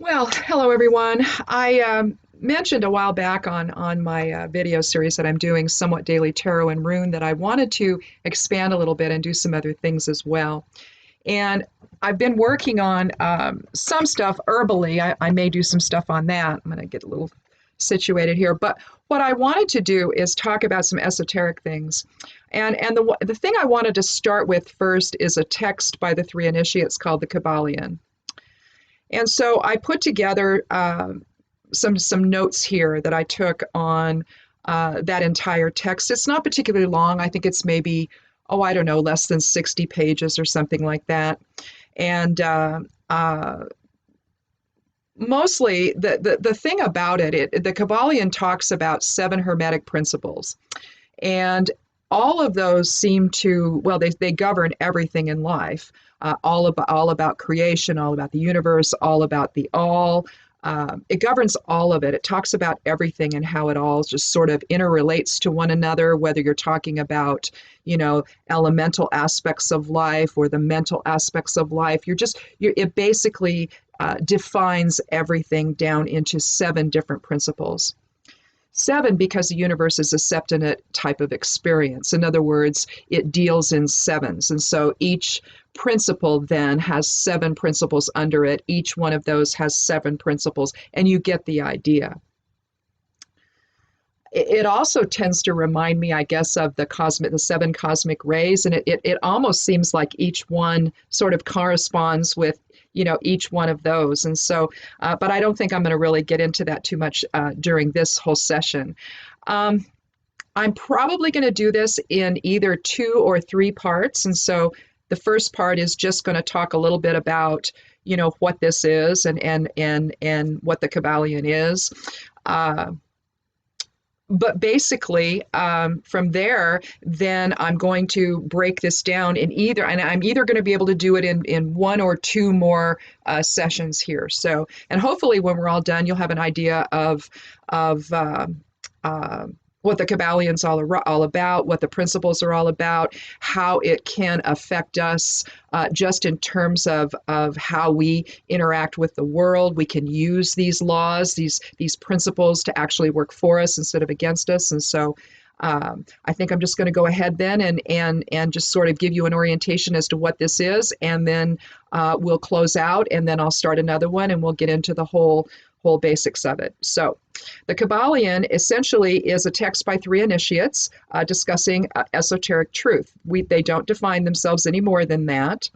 Well, hello everyone. I mentioned a while back on my video series that I'm doing Somewhat Daily Tarot and Rune that I wanted to expand a little bit and do some other things as well. And I've been working on some stuff herbally. I may do some stuff on that. I'm going to get a little situated here. But what I wanted to do is talk about some esoteric things. And the thing I wanted to start with first is a text by the three initiates called the Kybalion. And so I put together some notes here that I took on that entire text. It's not particularly long. I think it's maybe, I don't know, less than 60 pages or something like that. And mostly the thing about the Kybalion talks about 7 Hermetic principles. And all of those seem to, well, they govern everything in life. All about creation, all about the universe, all about the all. It governs all of it. It talks about everything and how it all just sort of interrelates to one another, whether you're talking about, elemental aspects of life or the mental aspects of life. It basically defines everything down into 7 different principles. 7, because the universe is a septenate type of experience. In other words, it deals in sevens. And so each principle then has 7 principles under it. Each one of those has 7 principles, and you get the idea. It also tends to remind me, I guess, of the 7 cosmic rays, and it almost seems like each one sort of corresponds with each one of those. And so, but I don't think I'm going to really get into that too much during this whole session. I'm probably going to do this in either 2 or 3 parts. And so the first part is just going to talk a little bit about, what this is and what the Kybalion is. But basically, from there, then I'm going to break this down and I'm either going to be able to do it in 1 or 2 more sessions here. So, and hopefully when we're all done, you'll have an idea of what the Kybalion's all about, what the principles are all about, how it can affect us just in terms of how we interact with the world. We can use these laws, these principles to actually work for us instead of against us. And so I think I'm just going to go ahead then and just sort of give you an orientation as to what this is, and then we'll close out, and then I'll start another one, and we'll get into the whole basics of it. So the Kybalion essentially is a text by 3 initiates discussing esoteric truth. They don't define themselves any more than that.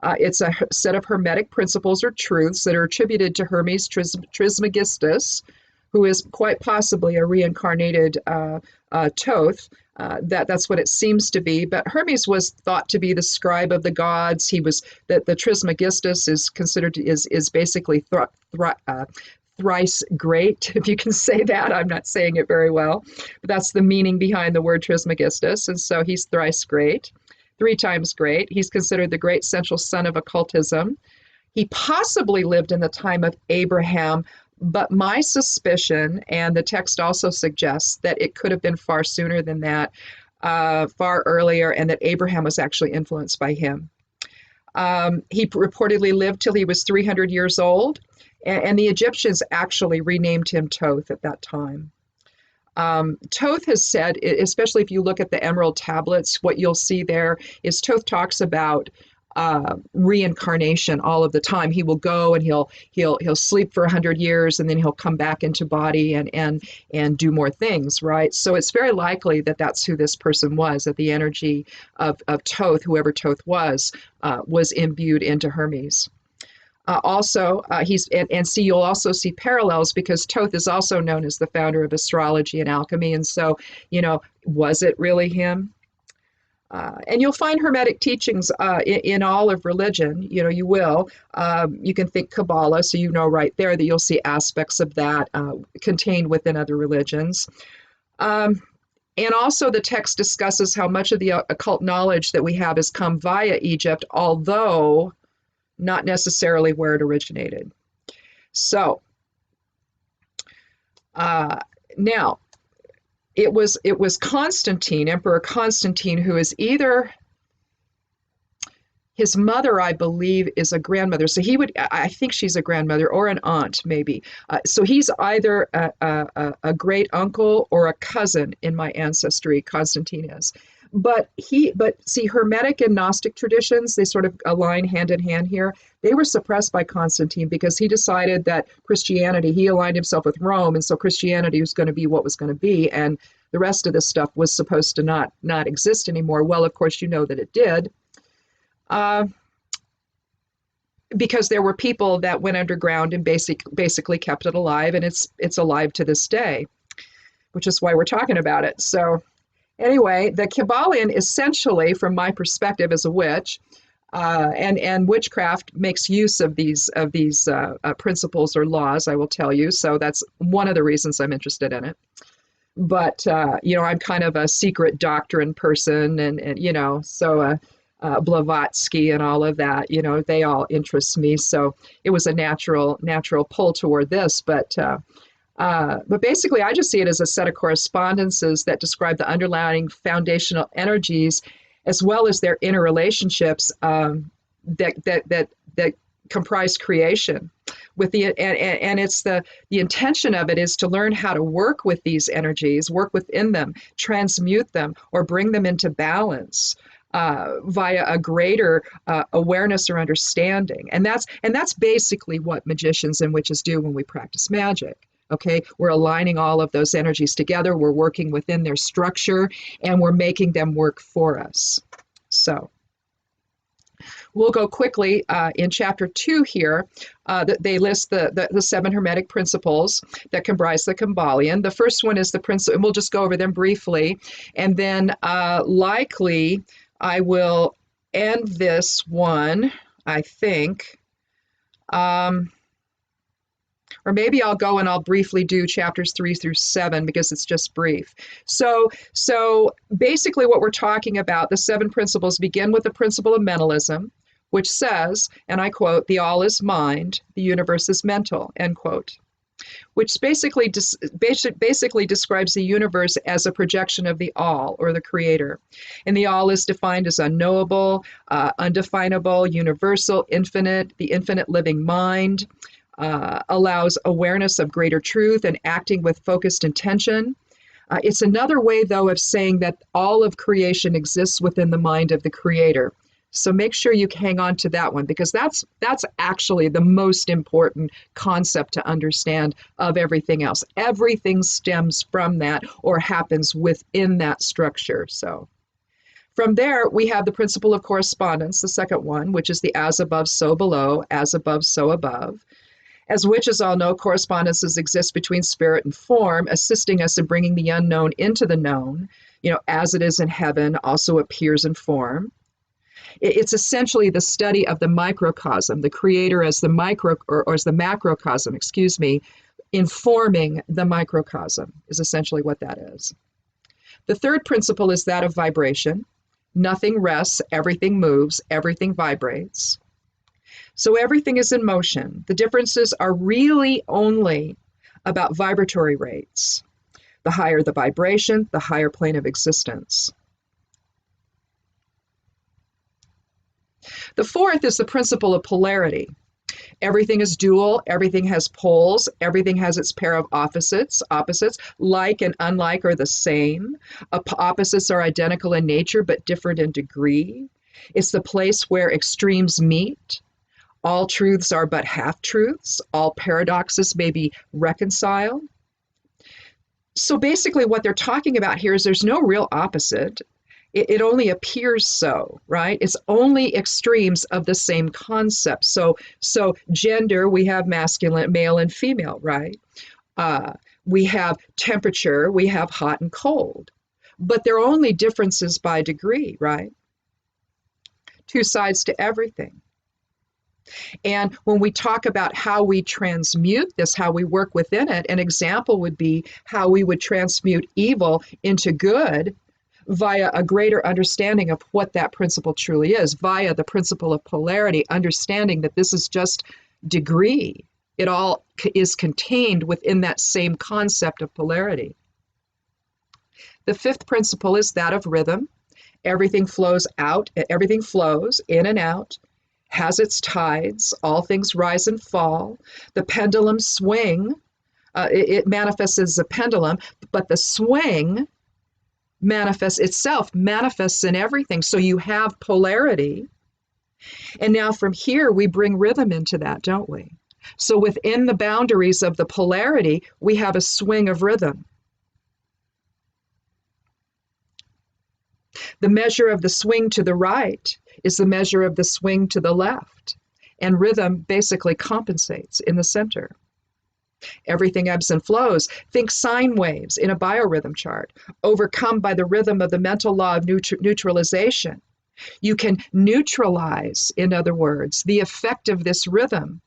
It's a set of Hermetic principles or truths that are attributed to Hermes Trismegistus, who is quite possibly a reincarnated Thoth. That's what it seems to be. But Hermes was thought to be the scribe of the gods. He was the Trismegistus is considered is basically thrice great, if you can say that. I'm not saying it very well, but that's the meaning behind the word Trismegistus. And so he's thrice great, 3 times great. He's considered the great central son of occultism. He possibly lived in the time of Abraham, but my suspicion, and the text also suggests, that it could have been far sooner than that, far earlier, and that Abraham was actually influenced by him. He reportedly lived till he was 300 years old, and the Egyptians actually renamed him Thoth at that time. Thoth has said, especially if you look at the emerald tablets, what you'll see there is Thoth talks about reincarnation all of the time. He will go and he'll sleep for 100 years, and then he'll come back into body and do more things, right? So it's very likely that that's who this person was, that the energy of Thoth, whoever Thoth was imbued into Hermes. You'll also see parallels, because Thoth is also known as the founder of astrology and alchemy. And so, was it really him? And you'll find Hermetic teachings in all of religion. You will. You can think Kabbalah, so right there that you'll see aspects of that contained within other religions. And also the text discusses how much of the occult knowledge that we have has come via Egypt, although not necessarily where it originated. So now, it was Constantine, Emperor Constantine, who is either His mother, I believe, is a grandmother. So I think she's a grandmother or an aunt, maybe. So he's either a great uncle or a cousin in my ancestry, Constantine is. But see, Hermetic and Gnostic traditions, they sort of align hand in hand here. They were suppressed by Constantine because he decided that Christianity, he aligned himself with Rome, and so Christianity was going to be what was going to be, and the rest of this stuff was supposed to not exist anymore. Well, of course, you know that it did. Because there were people that went underground and basically kept it alive, and it's alive to this day, which is why we're talking about it. So anyway, the Kybalion essentially, from my perspective as a witch, and witchcraft makes use of these principles or laws, I will tell you. So that's one of the reasons I'm interested in it. But I'm kind of a secret doctrine person, and so Blavatsky and all of that, they all interest me. So it was a natural pull toward this. But basically, I just see it as a set of correspondences that describe the underlying foundational energies, as well as their interrelationships that comprise creation. And it's the intention of it is to learn how to work with these energies, work within them, transmute them, or bring them into balance via a greater awareness or understanding. And that's basically what magicians and witches do when we practice magic. Okay, we're aligning all of those energies together, we're working within their structure, and we're making them work for us. So we'll go quickly in chapter 2 here. They list the 7 Hermetic principles that comprise the Kybalion. The first one is the principle, and we'll just go over them briefly. And then likely I will end this one, I think. Or maybe I'll go and I'll briefly do chapters 3 through 7 because it's just brief. So basically what we're talking about, the 7 principles begin with the principle of mentalism, which says, and I quote, "The all is mind, the universe is mental," end quote, which basically describes the universe as a projection of the all, or the creator. And the all is defined as unknowable, undefinable, universal, infinite, the infinite living mind. Allows awareness of greater truth and acting with focused intention. It's another way, though, of saying that all of creation exists within the mind of the creator. So make sure you hang on to that one, because that's actually the most important concept to understand of everything else. Everything stems from that or happens within that structure. So from there, we have the principle of correspondence, the second one, which is the as above, so below, as above, so above. As witches all know, correspondences exist between spirit and form, assisting us in bringing the unknown into the known. As it is in heaven, also appears in form. It's essentially the study of the microcosm, the creator as the as the macrocosm, informing the microcosm is essentially what that is. The third principle is that of vibration. Nothing rests, everything moves, everything vibrates. So everything is in motion. The differences are really only about vibratory rates. The higher the vibration, the higher plane of existence. The fourth is the principle of polarity. Everything is dual, everything has poles, everything has its pair of opposites. Like and unlike are the same. Opposites are identical in nature but different in degree. It's the place where extremes meet. All truths are but half-truths. All paradoxes may be reconciled. So basically what they're talking about here is there's no real opposite. It only appears so, right? It's only extremes of the same concept. So gender, we have masculine, male and female, right? We have temperature, we have hot and cold. But they're only differences by degree, right? Two sides to everything. And when we talk about how we transmute this, how we work within it, an example would be how we would transmute evil into good via a greater understanding of what that principle truly is, via the principle of polarity, understanding that this is just degree. It all is contained within that same concept of polarity. The fifth principle is that of rhythm. Everything flows out, everything flows in and out, has its tides, all things rise and fall. The pendulum swing, it manifests as a pendulum, but the swing manifests in everything. So you have polarity. And now from here, we bring rhythm into that, don't we? So within the boundaries of the polarity, we have a swing of rhythm. The measure of the swing to the right is the measure of the swing to the left. And rhythm basically compensates in the center. Everything ebbs and flows. Think sine waves in a biorhythm chart, overcome by the rhythm of the mental law of neutralization. You can neutralize, in other words, the effect of this rhythm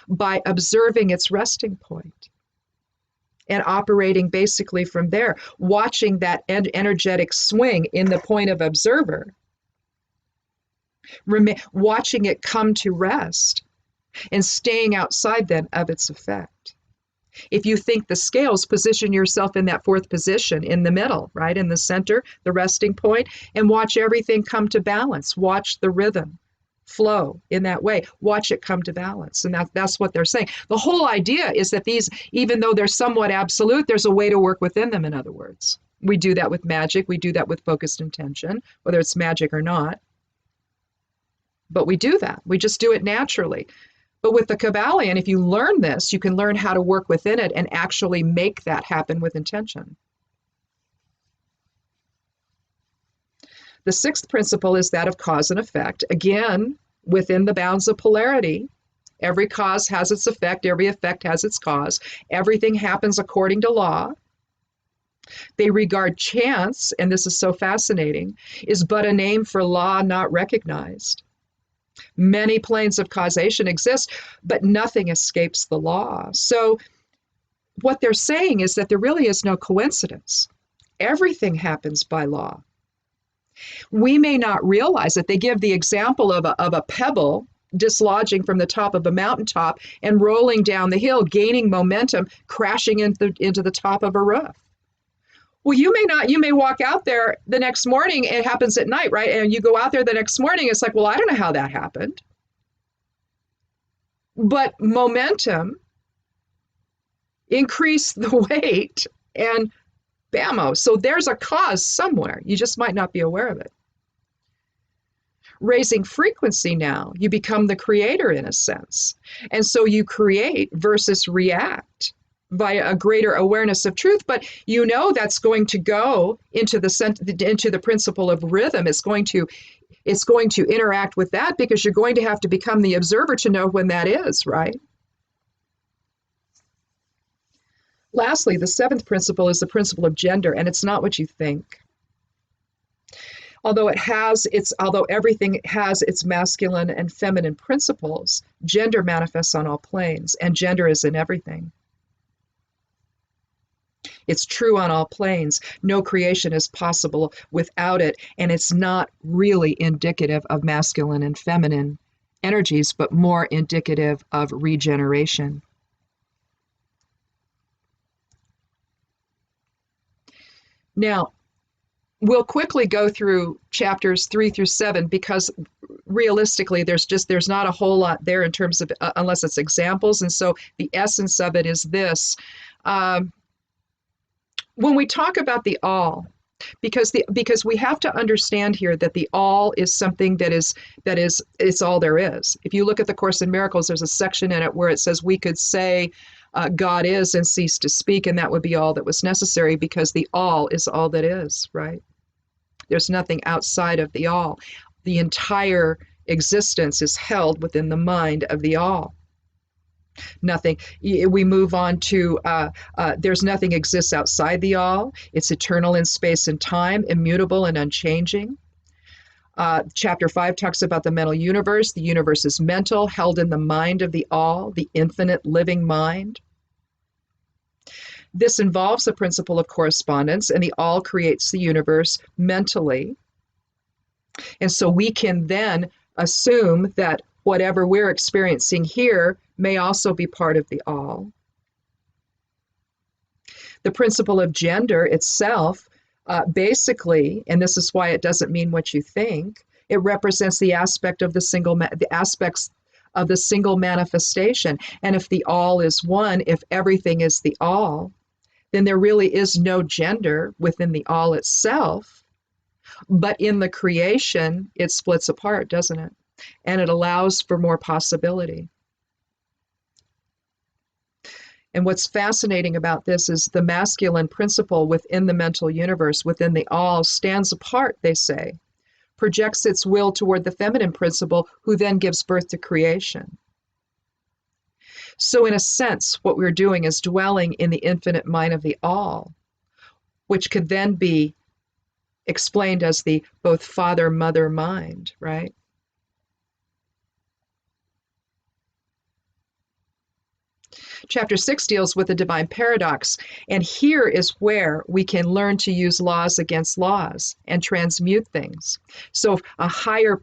by observing its resting point and operating basically from there, watching that energetic swing in the point of observer, watching it come to rest and staying outside then of its effect. If you think the scales, position yourself in that fourth position in the middle, right, in the center, the resting point, and watch everything come to balance. Watch the rhythm flow in that way. Watch it come to balance. And that's what they're saying. The whole idea is that these, even though they're somewhat absolute, there's a way to work within them, in other words. We do that with magic. We do that with focused intention, whether it's magic or not. But we do that. We just do it naturally. But with the Kybalion, if you learn this, you can learn how to work within it and actually make that happen with intention. The sixth principle is that of cause and effect. Again, within the bounds of polarity, every cause has its effect, every effect has its cause. Everything happens according to law. They regard chance, and this is so fascinating, is but a name for law not recognized. Many planes of causation exist, but nothing escapes the law. So what they're saying is that there really is no coincidence. Everything happens by law. We may not realize it. They give the example of a pebble dislodging from the top of a mountaintop and rolling down the hill, gaining momentum, crashing into the top of a roof. Well, you may walk out there the next morning, it happens at night, right? And you go out there the next morning, it's like, well, I don't know how that happened. But momentum increased the weight and bammo. So there's a cause somewhere. You just might not be aware of it. Raising frequency now, you become the creator in a sense. And so you create versus react via a greater awareness of truth, but you know that's going to go into the principle of rhythm. It's going to interact with that because you're going to have to become the observer to know when that is, right? Lastly, the seventh principle is the principle of gender, and it's not what you think. Although everything has its masculine and feminine principles, gender manifests on all planes, and gender is in everything. It's true on all planes. No creation is possible without it, and it's not really indicative of masculine and feminine energies, but more indicative of regeneration. Now, we'll quickly go through chapters 3 through 7 because realistically, there's not a whole lot there in terms of, unless it's examples. And so the essence of it is this. When we talk about the all, because we have to understand here that the all is something that is it's all there is. If you look at the Course in Miracles, there's a section in it where it says we could say God is and cease to speak, and that would be all that was necessary because the all is all that is, right? There's nothing outside of the all. The entire existence is held within the mind of the all. Nothing. We move on to there's nothing exists outside the all. It's eternal in space and time, immutable and unchanging. Chapter 5 talks about the mental universe. The universe is mental, held in the mind of the all, the infinite living mind. This involves the principle of correspondence, and the all creates the universe mentally. And so we can then assume that whatever we're experiencing here may also be part of the all. The principle of gender itself Basically, and this is why it doesn't mean what you think, it represents the aspect of the aspects of the single manifestation. And if the all is one, if everything is the all, then there really is no gender within the all itself. But in the creation, it splits apart, doesn't it? And it allows for more possibility. And what's fascinating about this is the masculine principle within the mental universe, within the all, stands apart, they say, projects its will toward the feminine principle, who then gives birth to creation. So in a sense, what we're doing is dwelling in the infinite mind of the all, which could then be explained as the both father-mother mind, right? Chapter 6 deals with the divine paradox, and here is where we can learn to use laws against laws and transmute things. So a higher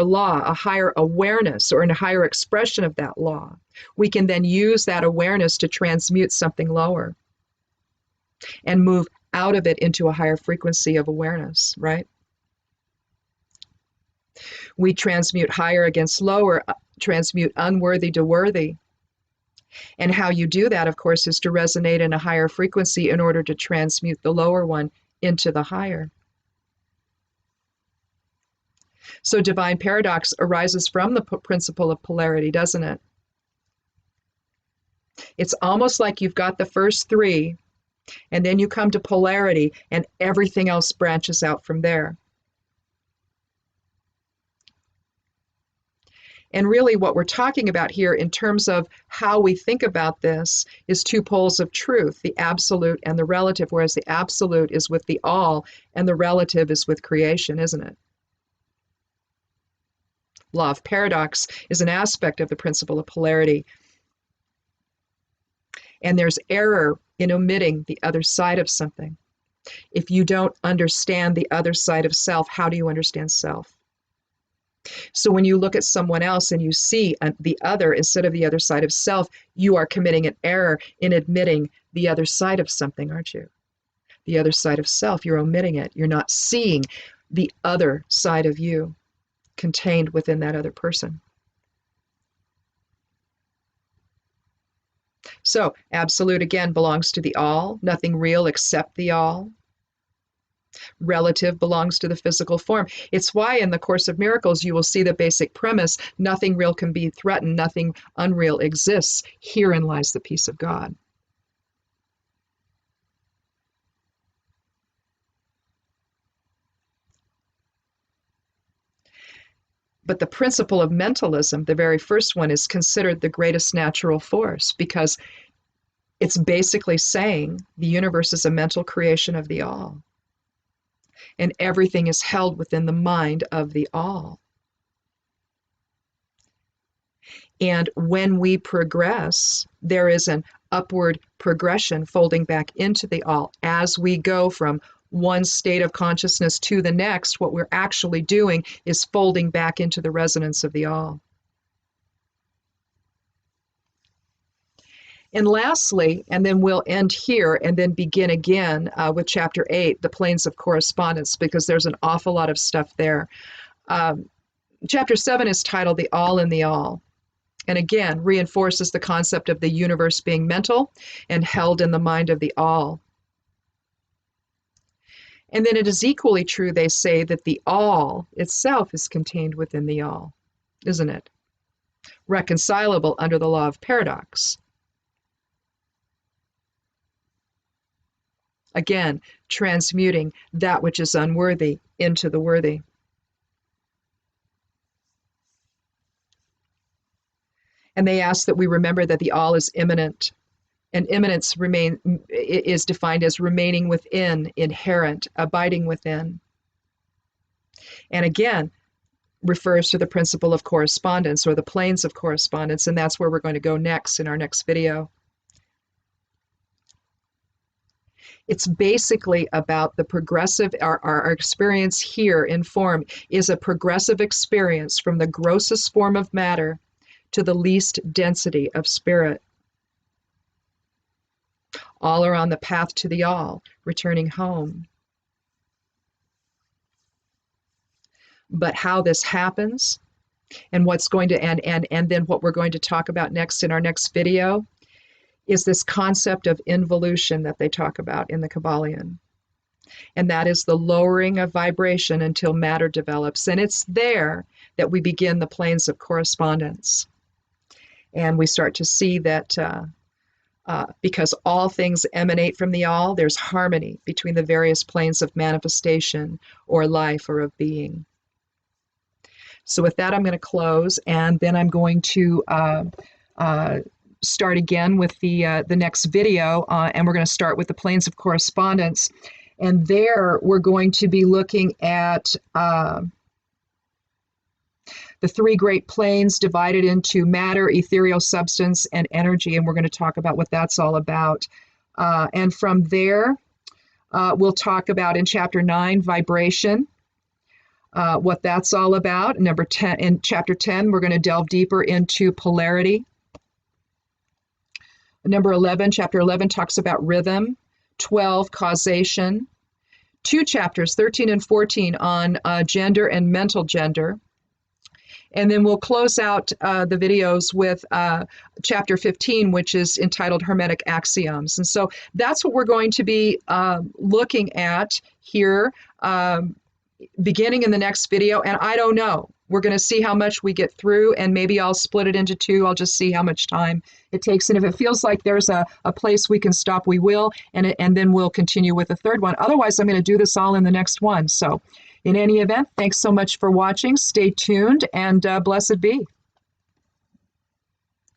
law, a higher awareness, or a higher expression of that law, we can then use that awareness to transmute something lower and move out of it into a higher frequency of awareness, right? We transmute higher against lower, transmute unworthy to worthy. And how you do that, of course, is to resonate in a higher frequency in order to transmute the lower one into the higher. So divine paradox arises from the principle of polarity, doesn't it? It's almost like you've got the first three, and then you come to polarity, and everything else branches out from there. And really what we're talking about here in terms of how we think about this is two poles of truth, the absolute and the relative, whereas the absolute is with the all and the relative is with creation, isn't it? Law of paradox is an aspect of the principle of polarity. And there's error in omitting the other side of something. If you don't understand the other side of self, how do you understand self? So when you look at someone else and you see the other instead of the other side of self, you are committing an error in admitting the other side of something, aren't you? The other side of self, you're omitting it. You're not seeing the other side of you contained within that other person. So absolute, again, belongs to the all, nothing real except the all. Relative belongs to the physical form. It's why in the Course of Miracles you will see the basic premise, nothing real can be threatened, nothing unreal exists. Herein lies the peace of God. But the principle of mentalism, the very first one, is considered the greatest natural force because it's basically saying the universe is a mental creation of the all. And everything is held within the mind of the all. And when we progress, there is an upward progression folding back into the all. As we go from one state of consciousness to the next, what we're actually doing is folding back into the resonance of the all. And lastly, and then we'll end here and then begin again with Chapter 8, the planes of correspondence, because there's an awful lot of stuff there. Chapter 7 is titled The All in the All, and again reinforces the concept of the universe being mental and held in the mind of the all. And then it is equally true, they say, that the all itself is contained within the all, isn't it? Reconcilable under the law of paradox. Again, transmuting that which is unworthy into the worthy. And they ask that we remember that the all is immanent, and immanence is defined as remaining within, inherent, abiding within. And again, refers to the principle of correspondence or the planes of correspondence, and that's where we're going to go next in our next video. It's basically about the progressive, our experience here in form is a progressive experience from the grossest form of matter to the least density of spirit. All are on the path to the all, returning home. But how this happens and what's going to and then what we're going to talk about next in our next video is this concept of involution that they talk about in the Kybalion. And that is the lowering of vibration until matter develops. And it's there that we begin the planes of correspondence. And we start to see that because all things emanate from the all, there's harmony between the various planes of manifestation or life or of being. So with that, I'm going to close, and then I'm going to start again with the next video, and we're going to start with the planes of correspondence. And there we're going to be looking at the three great planes divided into matter, ethereal substance, and energy, and we're going to talk about what that's all about. And from there, we'll talk about in Chapter 9, vibration, what that's all about. Number 10, in Chapter 10, we're going to delve deeper into polarity. Number 11, Chapter 11 talks about rhythm. 12, causation. 2 chapters, 13 and 14, on gender and mental gender. And then we'll close out the videos with Chapter 15, which is entitled Hermetic Axioms. And so that's what we're going to be looking at here, beginning in the next video. And I don't know. We're going to see how much we get through, and maybe I'll split it into 2. I'll just see how much time it takes. And if it feels like there's a place we can stop, we will, and then we'll continue with the third one. Otherwise, I'm going to do this all in the next one. So in any event, thanks so much for watching. Stay tuned, and blessed be.